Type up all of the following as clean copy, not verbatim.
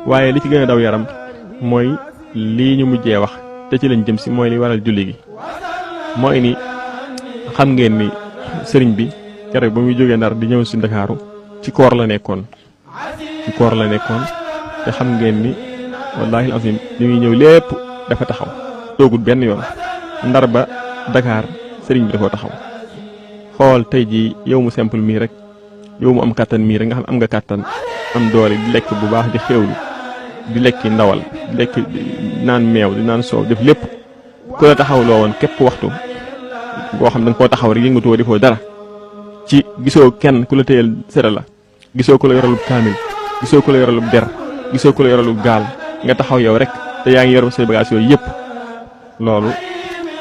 waaye li ci gën a daw yaram mooy lii ñu mujjee wax te ci lañ jëm si mooy li waral julli gi mooy ni xam ngeen ni sëriñ bi keroog ba muy jógee Ndar di ñëw si Ndakaaru ci koor la nekkoon te xam ngeen ni wallaahi azim li muy ñëw lépp dafa taxaw toogul benn yoon Ndar ba Dakar sëriñ bi da koo taxaw xool tey jii yow mu simple mii rek yow mu am kàttan mii rek nga xam am nga kàttan am doole di lekk bu baax di xéewlu di lekki ndawal di lekk naan meew di naan soow def lépp ku la taxaw loo woon képp waxtu boo xam da nga koo taxaw rek yëngatoo defoo dara ci gisoo kenn ku la téyel sere la gisoo ku la yoralub kaamil gisoo ku la yoralub der gisoo ku la yoralub gaal nga taxaw yow rek te yaa ngi yor say bagage yooyu yëpp loolu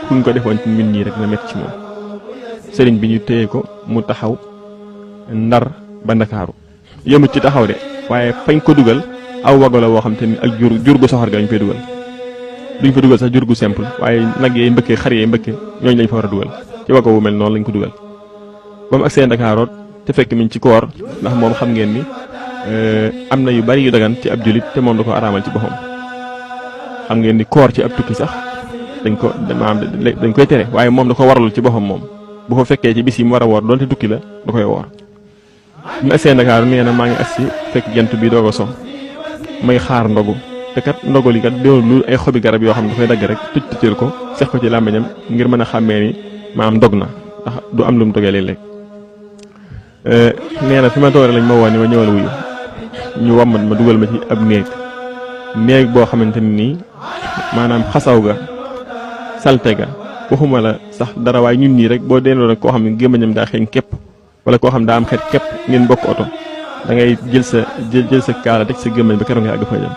kuñ ko defoon ci ñun ñii rek na métti ci moom sëriñ bi ñu téye ko mu taxaw Ndar ba Ndakaaru yëmut ci taxaw de waaye fañ ko dugal aw wago la woo xam te ni ak jur gu soxor ga lañ fay dugal duñ fa dugal sax jur gu simple waaye nag yee mbëkkee xar yee mbëkkee ñooñu lañ fa war a dugal ci wago wu mel noonu lañ ko dugal ba mu agsee Ndakaaroot te fekk miñ ci koor ndax moom xam ngeen ni am na yu bari yu dagan ci ab julit te moom da ko araamal ci boppam xam ngeen ni koor ci ab tukki sax dañ koy tere waaye moom da ko waralul ci boppam moom bu ko fekkee ci bis yi mu war a woor doonte tukki la da koy woor bi mu agsee Ndakaaru nee na maa ngi agsi fekk jant bi doog a so may xaar ndogu te kat ndogu li kat doon lu ay xobi garab yoo xam ne dafay dagg rek tëjal ko sex ko ci làmmiñam ngir mën a xàmmee ni maam ndog na ndax du am lu mu dogee léeg-léeg nee na fi ma toog lañ ma woo ni ma ñëwal wuyu ñu wammat ma dugal ma ci ab néeg boo xamante ni nii maanaam xasaw ga salte ga waxuma la sax dara waaye ñun ñii rek boo delloo rek koo xam ne gémmañam daa xeeñ képp wala koo xam daa am xet képp ngeen bokk oto da ngay jël sa kaala teg sa gémmañ ba keroog nga àgg fa jëm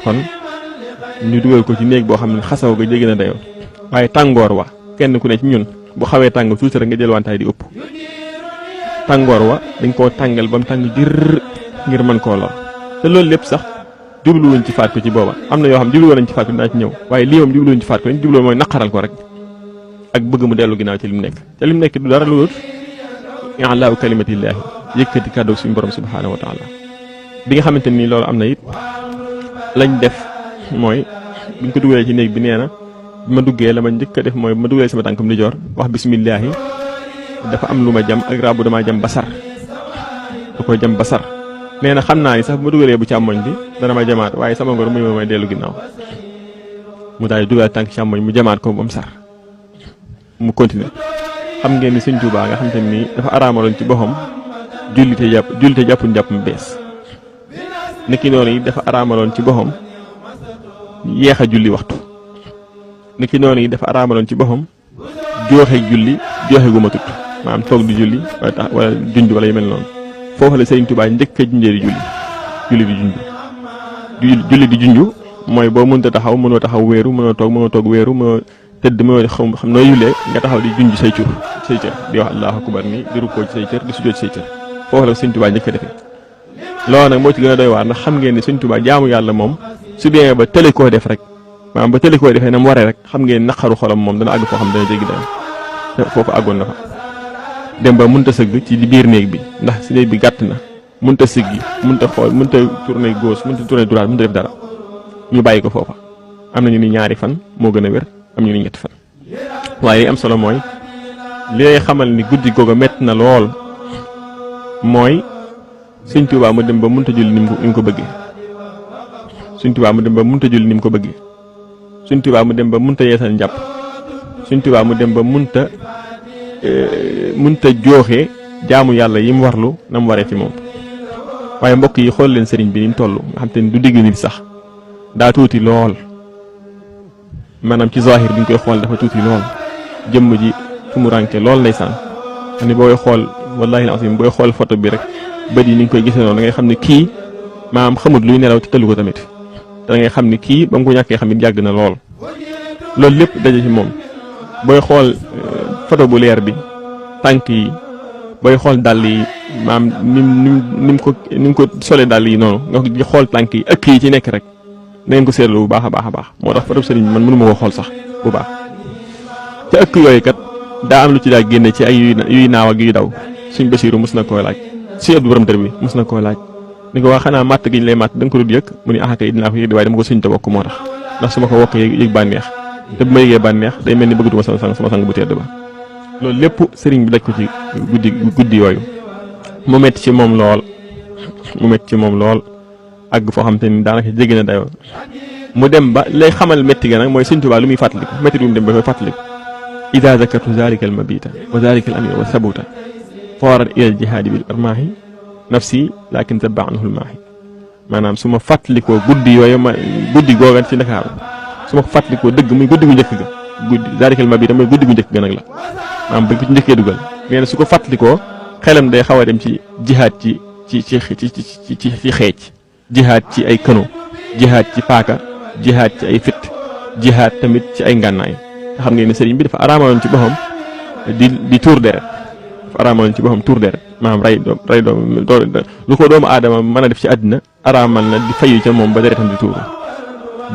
kon ñu dugal ko ci néeg boo xam ne xasaw ga jéggi na dayoo waaye tàngoor wa kenn ku ne ci ñun bu xawee tàng tuuti rek nga jël wantaay di ëpp tàngoor wa dañ koo tàngal ba mu tàng jër ngir mën koo lor te loolu lépp sax jubluwuñ ci faat ko ci booba am na yoo xam jubluwoon nañ ci faat ko dinaa ci ñëw waaye lii moom jubluwuñ ci faat ko liñ jubluwoon mooy naqaral ko rek ak bëgg mu dellu ginnaaw ci lim nekk te lim nekk du dara lu dul i'laa kalimatillahi yëkkati kàddu suñu borom subhaanahu wa taala bi nga xamante ni loolu am na it lañ def mooy buñ ko dugalee ci néeg bi nee na bi ma duggee la ma njëkk a def mooy bi ma dugalee sama tànkam di joor wax bismillaahi dafa am lu ma jam ak raabu damaa jam basar da koy jam basar nee na xam naa ni sax bu ma dugalee bu càmmoñ bi dana ma jamaat waaye sama ngor muy may dellu ginnaaw mu daal di dugal tànk càmmoñ mu jamaat ko ba mu sar mu continuer xam ngeen ni Sëñ Tuubaa nga xam te ni dafa araamaloon ci boppam jullite jàppuñ jàpp mu bees niki noonu yi dafa araamaloon ci boppam yeex a julli waxtu niki noonu yi dafa araamaloon ci boppam jooxe julli jooxe gu ma tut maanaam toog di julli wala junj wala yu mel noonu foofu la Sëriñ Tuubaa njëkk a junjee di julli di junj mooy boo mënta taxaw mënoo taxaw wéeru mënoo toog wéeru mënoo tëdd mënoo xam noo yulee nga taxaw di junj say cër di wax allahu akbar ni di rukkoo ci say cër di sujjóot ci say cër foofu la Sëriñ Tuubaa njëkk a defee loolu nag moo ci gën a doy waar ndax xam ngeen ni Sëriñ Tuubaa jaamu yàlla moom su demee ba tële koo def rek maanaam ba tële koo defee na mu waree rek xam ngeen naqaru xolam moom dana àgg foo xam dana jéggi dana te foofu àggoon na fa dem ba mënta sëgg ci biir néeg bi ndax si néeg bi gàtt na mënta sëggi mënta xool mënta tourner gauche mënta tourner droite mënta def dara ñu bàyyi ko foofa am nañu ni ñaari fan moo gën a wér am ñu ni ñetti fan waaye am solo mooy li lay xamal ni guddi googu métti na lool mooy Sëñ Tuubaa mu dem ba mënta julli ni mu ko bëggee Sëñ Tuubaa mu dem ba mënta julli ni mu ko bëggee Sëñ Tuubaa mu dem ba mënta yeesal njàpp Sëñ Tuubaa mu dem ba mënta jooxe jaamu yàlla yi mu warlu na mu waree ci moom waaye mbokk yi xool leen sëriñ bi ni mu toll nga xam te ni du digg nit sax daa tuuti lool maanaam ci zahir bi ñu koy xool dafa tuuti lool jëmm ji fu mu rànke lool ndeysaan ni booy xool wallaahi al-azim booy xool photo bi rek bët yi ni ñu koy gisee noonu da ngay xam ne kii maanaam xamut luy nelaw te tëllu ko tamit da ngay xam ne kii ba mu ko ñàkkee xam it yàgg na lool loolu lépp daje ci moom booy xool photo bu leer bi tànk yi booy xool dàll yi maam ni mu ko solee dàll yi noonu nga di xool tànk yi ëkk yi ci nekk rek na ngeen ko seetlu bu baax a baax moo tax photo sëriñ bi man mënu ma ko xool sax bu baax te ëkk yooyu kat daa am lu ci daa génne ci ay yuy naaw ak yuy daw suñ Basiiru mos na koo laaj si Abdu Borom Dër bi mos na koo laaj ni ko waa xanaa matt gi ñu lay matt da nga ko dul yëg mu ni ah kay dinaa ko yëg waaye dama ko suñ te wokk moo tax ndax su ma ko wokk yëg bànneex te bu ma yëgee bànneex day mel ni bëggatuma sama sang bu tedd ba loolu lépp sëriñ bi daj ko ci guddi yooyu mu metti ci moom lool àgg foo xam te ni daanaka jéggi na dayoo mu dem ba lay xamal metti ga nag mooy Sëriñ Tuubaa lu muy fàttaliku metti bi mu dem ba koy fàttaliku ida zakartu zalika al mabita wa zalika al amir wa sabuta foorat ila al jihaadi bil armaahi nafsi lakin zabba anhu al maahi maanaam su ma fàttalikoo guddi yooyu ma guddi googa ci Ndakaaru su ma ko fàttalikoo dëgg muy guddi gu njëkk ga guddi zalika al mabita mooy guddi gu njëkk ga nag la maanaam bañ ko ci njëkkee dugal nee na su ko fàttalikoo xelam day xaw a dem ci jihaad ci xeej jihaad ci ay kano jihaad ci paaka jihaad ci ay fit jihaad tamit ci ay ngànnaay nga xam ngeen ne sëriñ bi dafa araamaloon ci boppam di tuur deret dafa araamaloon ci boppam tuur deret maanaam rey doom lu ko doomu aadama mën a def ci àddina araamal na di fayu ca moom ba deretam di tuuru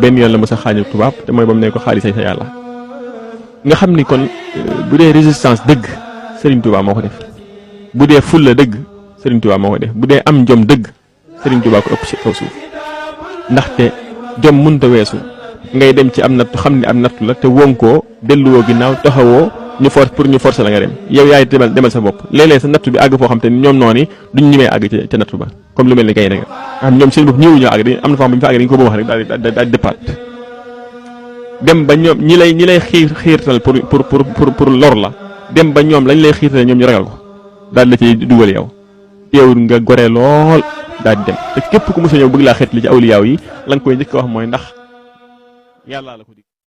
benn yoon la mos a xaaju tubaab te mooy ba mu ne ko xaalis sa yàlla nga xam ni kon bu dee résistance dëgg sëriñ Tuubaa moo ko def bu dee fulla dëgg sëriñ Tuubaa moo ko def bu dee am jom dëgg sëriñ Tuubaa ko ëpp ci kaw suuf ndaxte jom mënta weesu ngay dem ci am nattu xam ne am nattu la te wonkoo delluwoo ginnaaw taxawoo ñu forcer la nga dem yow yaay demal sa bopp léeg-léeg sa nattu bi àgg foo xam te ni ñoom noonu duñ ñimee àgg ca nattu ba comme lu mel ni gay rek am ñoom seen bopp ñëwuñoo àgg am na foo xam bu ñu fa àgg dañu ko ba wax rek daal départ dem ba ñoom ñi lay xiirtal pour lor la dem ba ñoom lañ lay xiirtal ñoom ñu ragal ko daal la ci dugal yow teewul nga gore lool daal di dem te képp ku mos a ñëw bëgg laa xeetli ci awliyaaw yi la nga koy njëkk a wax mooy ndax yàlla la ko dig